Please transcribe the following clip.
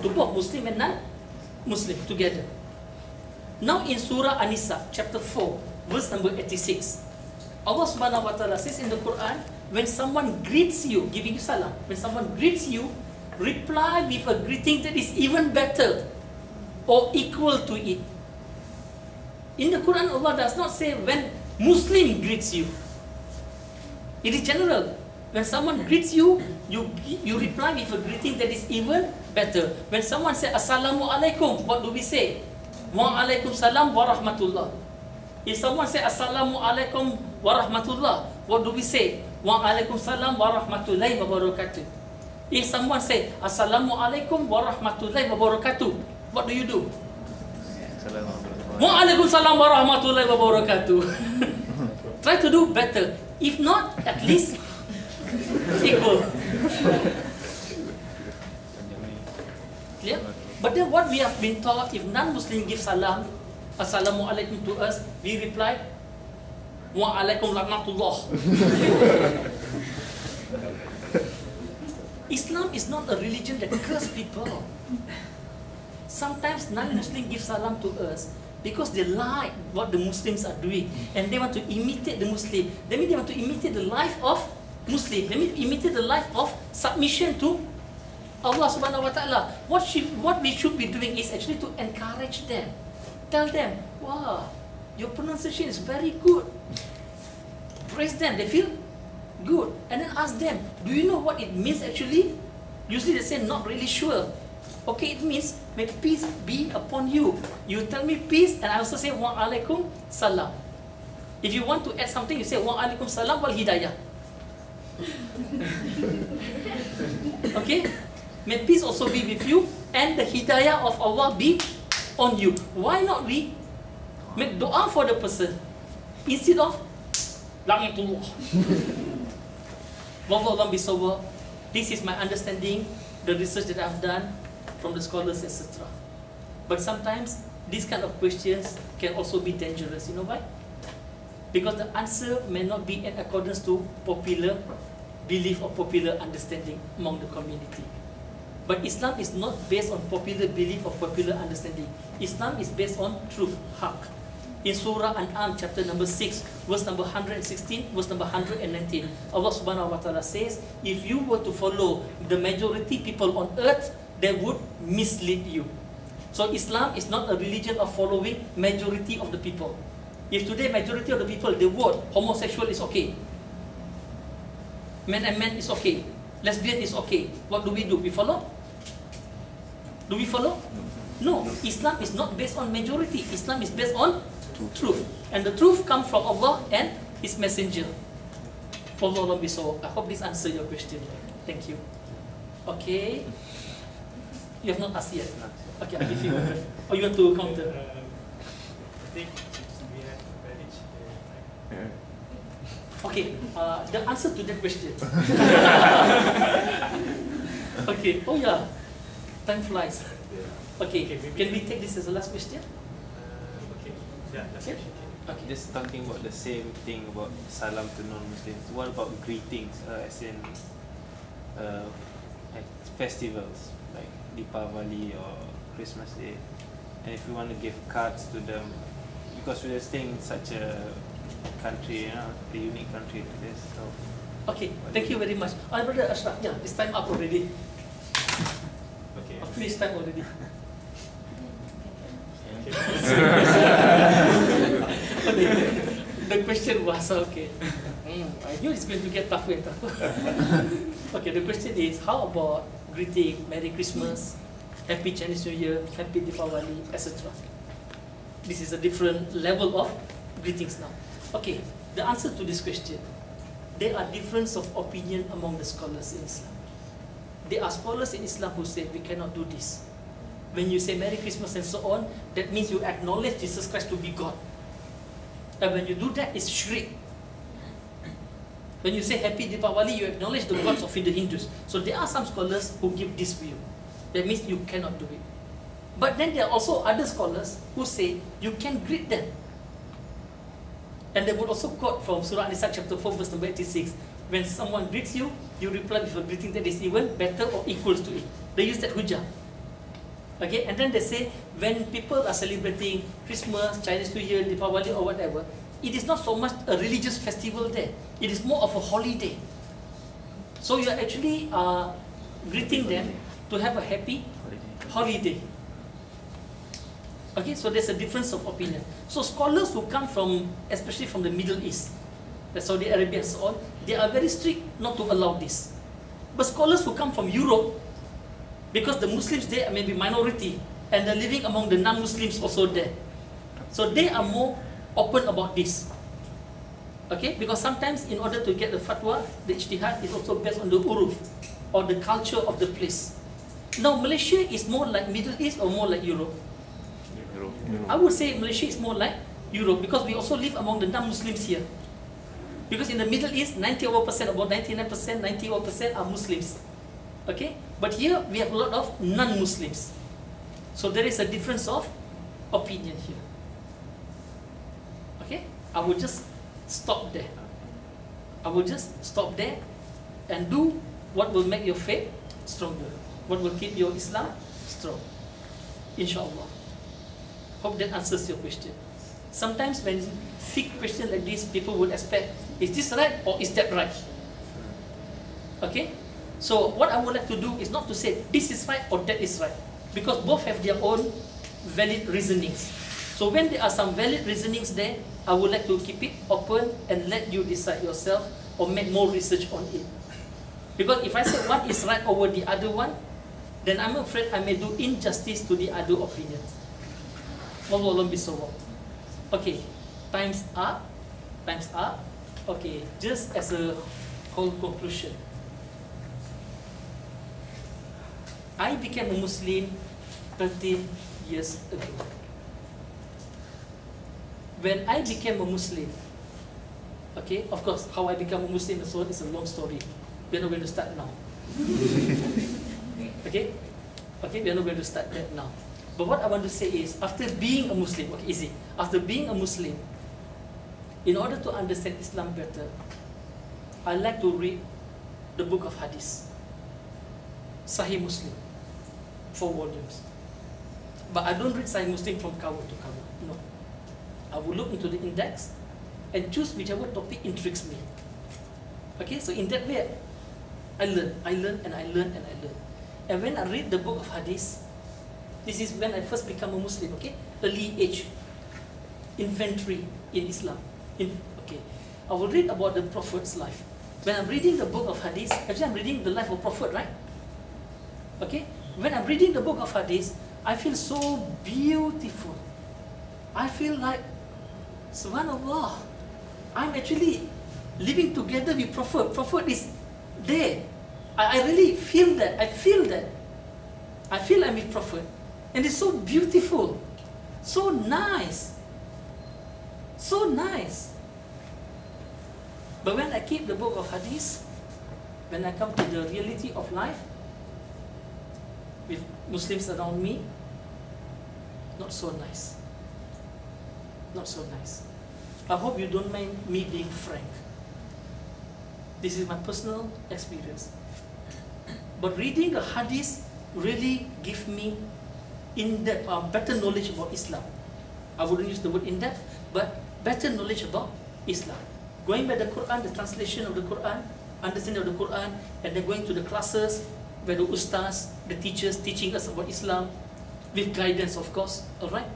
to both Muslim and non-Muslim together. Now in Surah An-Nisa, chapter 4, verse number 86, Allah subhanahu wa ta'ala says in the Quran, when someone greets you, giving you salam, when someone greets you, reply with a greeting that is even better or equal to it. In the Quran, Allah does not say when Muslim greets you. It is general. When someone greets you, you reply with a greeting that is even better. When someone says Assalamu alaikum, what do we say? Wa alaikum salam wa rahmatullah. If someone says Assalamu alaikum wa rahmatullah, what do we say? Wa alaikum salam wa rahmatullahi wa barakatuh. If someone says Assalamu alaikum wa rahmatullahi wa barakatuh, what do you do? Wa alaikum salam wa rahmatullahi wa barakatuh. Try to do better. If not, at least equal. Clear? But then what we have been taught, if non-Muslim give salam, Assalamu alaikum to us, we reply, Wa alaikum laknatullah. Islam is not a religion that curses people. Sometimes non-Muslim give salam to us because they like what the Muslims are doing and they want to imitate the Muslim. That means they want to imitate the life of Muslim. That means imitate the life of submission to Allah subhanahu wa ta'ala. What we should be doing is actually to encourage them. Tell them, wow, your pronunciation is very good. Praise them, they feel good. And then ask them, do you know what it means actually? Usually they say, not really sure. Okay, it means, may peace be upon you. You tell me peace, and I also say, wa alaikum salam. If you want to add something, you say, wa alaikum salam wal hidayah. Okay? May peace also be with you, and the hidayah of Allah be on you. Why not we make dua for the person instead of La'natullah. Wallahu bisawab. This is my understanding, the research that I've done from the scholars, etc. But sometimes these kind of questions can also be dangerous. You know why? Because the answer may not be in accordance to popular belief or popular understanding among the community. But Islam is not based on popular belief or popular understanding. Islam is based on truth, haq. In Surah An'am, chapter number 6, verse number 116, verse number 119, Allah subhanahu wa ta'ala says, if you were to follow the majority people on earth, they would mislead you. So Islam is not a religion of following majority of the people. If today majority of the people, they vote, homosexual is okay. Man and man is okay. Lesbian is okay. What do? We follow? Do we follow? No. Islam is not based on majority. Islam is based on truth. And the truth comes from Allah and His Messenger. Allah bisawab. I hope this answers your question. Thank you. Okay. You have not asked yet. Okay, I'll give you one. Or you want to counter? I think we have managed the time. Okay, the answer to that question. Okay, oh yeah, time flies. Okay, can we take this as the last question? Okay, yeah, that's Okay. Okay. Just talking about the same thing about salam to non-Muslims. What about greetings, as in like festivals like Deepavali or Christmas Day? And if you want to give cards to them, because we are staying in such a country, you know, the unique country to this. So. Okay, thank you very much. Brother Ashraf, yeah, it's time up already. okay. Finish time already. Okay, the question was, okay, I knew it's going to get tougher and tougher. Okay, the question is, how about greeting, Merry Christmas, Happy Chinese New Year, Happy Deepavali, etc. This is a different level of greetings now. Okay, the answer to this question, there are difference of opinion among the scholars in Islam. There are scholars in Islam who say we cannot do this. When you say Merry Christmas and so on, that means you acknowledge Jesus Christ to be God. And when you do that, it's shirk. When you say Happy Deepavali, you acknowledge the gods of the Hindus. So there are some scholars who give this view. That means you cannot do it. But then there are also other scholars who say you can greet them. And they would also quote from Surah An-Nisa chapter 4 verse number 86. When someone greets you, you reply with a greeting that is even better or equals to it. They use that hujjah. Okay, and then they say when people are celebrating Christmas, Chinese New Year, Deepavali or whatever, it is not so much a religious festival there. It is more of a holiday. So you are actually greeting them to have a happy holiday. Okay, so there's a difference of opinion. So scholars who come from, especially from the Middle East, the Saudi Arabia and so on, they are very strict not to allow this. But scholars who come from Europe, because the Muslims there may be minority, and they're living among the non-Muslims also there. So they are more open about this. Okay, because sometimes in order to get the fatwa, the ijtihad is also based on the uruf, or the culture of the place. Now Malaysia is more like Middle East or more like Europe? I would say Malaysia is more like Europe, because we also live among the non-Muslims here. Because in the Middle East, 90%, about 99%, 91% are Muslims. Okay? But here, we have a lot of non-Muslims. So there is a difference of opinion here. Okay? I will just stop there. I will just stop there and do what will make your faith stronger. What will keep your Islam strong. Inshallah. Hope that answers your question. Sometimes when thick question like this, people would expect, is this right or is that right? Okay? So what I would like to do is not to say this is right or that is right, because both have their own valid reasonings. So when there are some valid reasonings there, I would like to keep it open and let you decide yourself or make more research on it. Because if I say one is right over the other one, then I'm afraid I may do injustice to the other opinion. Wallahu bisawab. Okay, time's up. Time's up. Okay, just as a whole conclusion, I became a Muslim 13 years ago. When I became a Muslim, okay, of course, how I became a Muslim and so on is a long story. We're not going to start now. Okay? Okay, we're not going to start that now. But what I want to say is, after being a Muslim, okay, easy. After being a Muslim, in order to understand Islam better, I like to read the book of Hadith, Sahih Muslim, 4 volumes. But I don't read Sahih Muslim from cover to cover, no. I will look into the index and choose whichever topic intrigues me. Okay, so in that way, I learn. And when I read the book of Hadith, this is when I first become a Muslim, okay? Early age, infantry in Islam. Okay, I will read about the Prophet's life. When I'm reading the book of Hadith, actually I'm reading the life of Prophet, right? Okay, when I'm reading the book of Hadith, I feel so beautiful. I feel like, subhanallah, I'm actually living together with Prophet. Prophet is there. I really feel that. I feel that. I feel I'm with Prophet. And it's so beautiful. So nice. So nice. But when I keep the book of Hadith, when I come to the reality of life, with Muslims around me, not so nice. Not so nice. I hope you don't mind me being frank. This is my personal experience. But reading the Hadith really gives me in-depth, better knowledge about Islam. I wouldn't use the word in-depth, but better knowledge about Islam. Going by the Quran, the translation of the Quran, understanding of the Quran, and then going to the classes where the ustaz, the teachers teaching us about Islam, with guidance of course, alright?